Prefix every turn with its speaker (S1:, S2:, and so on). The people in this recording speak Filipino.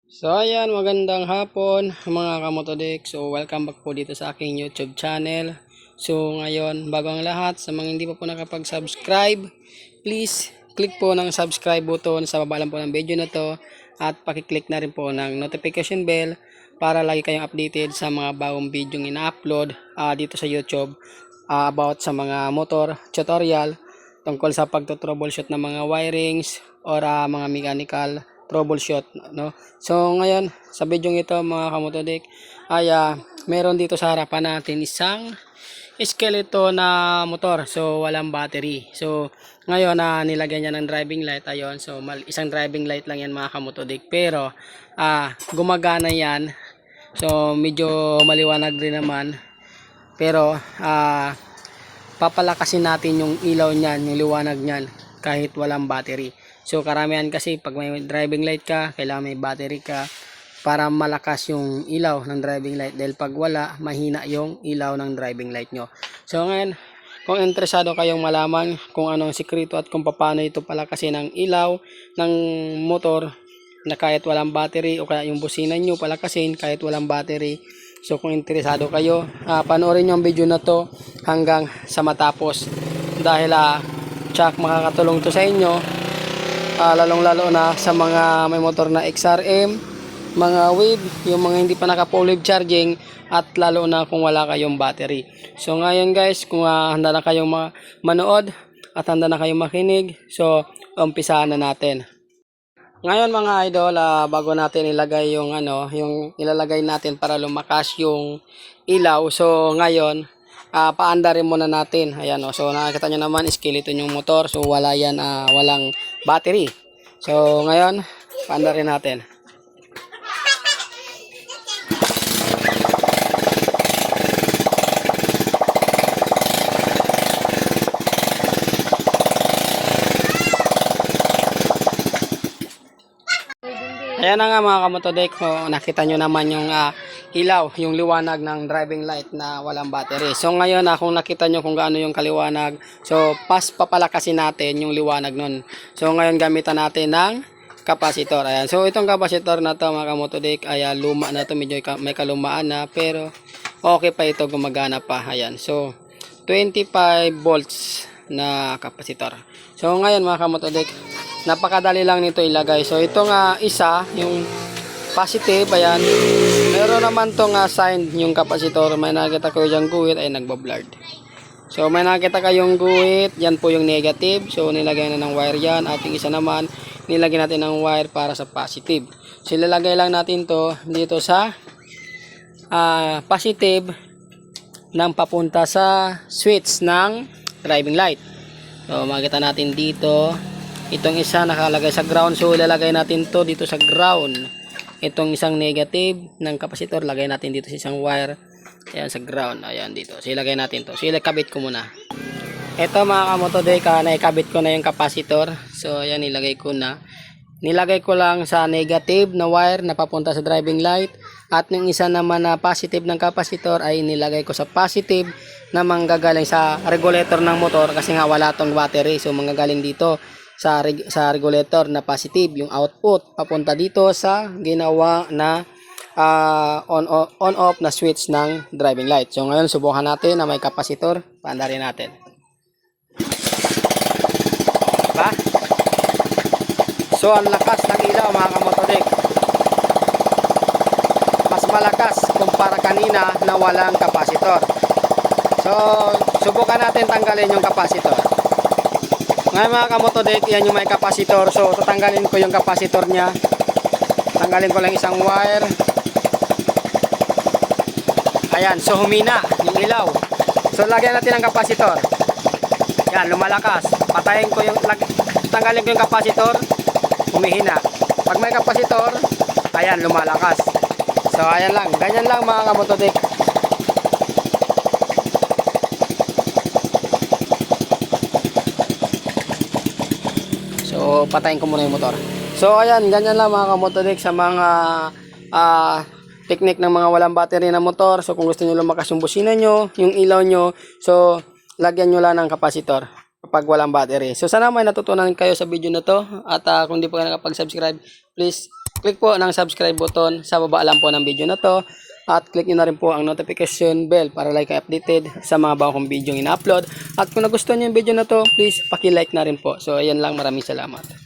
S1: So ayan, magandang hapon mga kamotodik. So welcome back po dito sa aking YouTube channel. So ngayon, bago ang lahat, sa mga hindi pa po nakapag-subscribe, please click po ng subscribe button sa baba lang po ng video na to at pakiclick na rin po ng notification bell para lagi kayong updated sa mga bagong video ina-upload dito sa YouTube about sa mga motor tutorial tungkol sa pagto-troubleshoot ng mga wirings or mga mechanical troubleshoot, no? So ngayon sa video ito mga kamotodik ay meron dito sa harapan natin isang skeleton na motor, so walang battery. So ngayon nilagyan niya ng driving light, ayon. So isang driving light lang yan mga kamotodik, pero gumagana yan. So medyo maliwanag rin naman, pero papalakasin natin yung ilaw niyan, yung liwanag niyan kahit walang battery. So karamihan kasi pag may driving light ka, kailangan may battery ka para malakas yung ilaw ng driving light, dahil pag wala, mahina yung ilaw ng driving light nyo. So ngayon, kung interesado kayong malaman kung anong sikreto at kung paano ito palakasin ng ilaw ng motor na kahit walang battery, o kaya yung busina nyo palakasin kahit walang battery. So kung interesado kayo, panoorin nyo ang video na to hanggang sa matapos, dahil tsak makakatulong to sa inyo, lalong lalo na sa mga may motor na XRM, mga wave, yung mga hindi pa naka full wave charging, at lalo na kung wala kayong battery. So ngayon guys, kung handa na kayong manood at handa na kayong makinig, so umpisahan na natin. Ngayon mga idol, bago natin ilagay yung yung ilalagay natin para lumakas yung ilaw. So ngayon, paandarin muna natin. Ayan, so nakikita nyo naman, skeleton yung motor. So wala yan, walang battery. So ngayon, paandarin natin. Ayan na nga mga kamotodek, nakita nyo naman yung ilaw, yung liwanag ng driving light na walang battery. So ngayon kung nakita nyo kung gaano yung kaliwanag, so papalakasin natin yung liwanag nun. So ngayon gamitan natin ng kapasitor. Ayan. So itong kapasitor na to mga kamotodek ay luma na to, medyo may kalumaan na, pero okay pa ito, gumagana pa. Ayan. So 25 volts na kapasitor. So ngayon mga kamotodek, napakadali lang nito ilagay. So itong isa, yung positive, ayan. Meron naman tong sign yung kapasitor. May nakita ko yung guhit ay nagbablard. So may nakita kayong guhit, yan po yung negative. So nilagay na ng wire yan. At yung isa naman, nilagay natin ng wire para sa positive. So ilalagay lang natin to dito sa positive nang papunta sa switch ng driving light. So makita natin dito, itong isa nakalagay sa ground, so ilalagay natin to dito sa ground. Itong isang negative ng kapasitor, lagay natin dito sa isang wire, ayan, sa ground, ayan dito. So ilagay natin to. So ilakabit ko muna. Ito mga kamotodek, naikabit ko na yung kapasitor. So ayan, nilagay ko na. Nilagay ko lang sa negative na wire na papunta sa driving light, at yung isa naman na positive ng kapasitor ay nilagay ko sa positive na manggagaling sa regulator ng motor, kasi nga wala tong battery. So manggagaling dito sa regulator na positive, yung output papunta dito sa ginawa na on off na switch ng driving light. So ngayon subukan natin na may kapasitor, paandarin natin. Diba? So ang lakas ng ilaw mga kamotodek, mas malakas kumpara kanina na walang kapasitor. So subukan natin tanggalin yung kapasitor. Ngayon mga kamotodek, yan yung may kapasitor. So tatanggalin ko yung kapasitor nya. Tanggalin ko lang isang wire. Ayan, so humina yung ilaw. So lagyan natin ang kapasitor. Yan, lumalakas. Patayin ko yung, tanggalin ko yung kapasitor, humihina. Pag may kapasitor, ayan, lumalakas. So ayan lang, ganyan lang mga kamotodek. So patayin ko muna yung motor. So ayan, ganyan lang mga kamotodek sa mga technique ng mga walang battery na motor. So kung gusto niyo lumakas yung busina nyo, yung ilaw nyo, so lagyan nyo lang ng kapasitor kapag walang battery. So sana may natutunan kayo sa video na to, at kung di pa kayo nakapag-subscribe, please click po ng subscribe button sa baba lang po ng video na to. At click nyo na rin po ang notification bell para like updated sa mga bagong video ina-upload. At kung nagustuhan nyo yung video na to, please paki-like na rin po. So ayan lang, maraming salamat.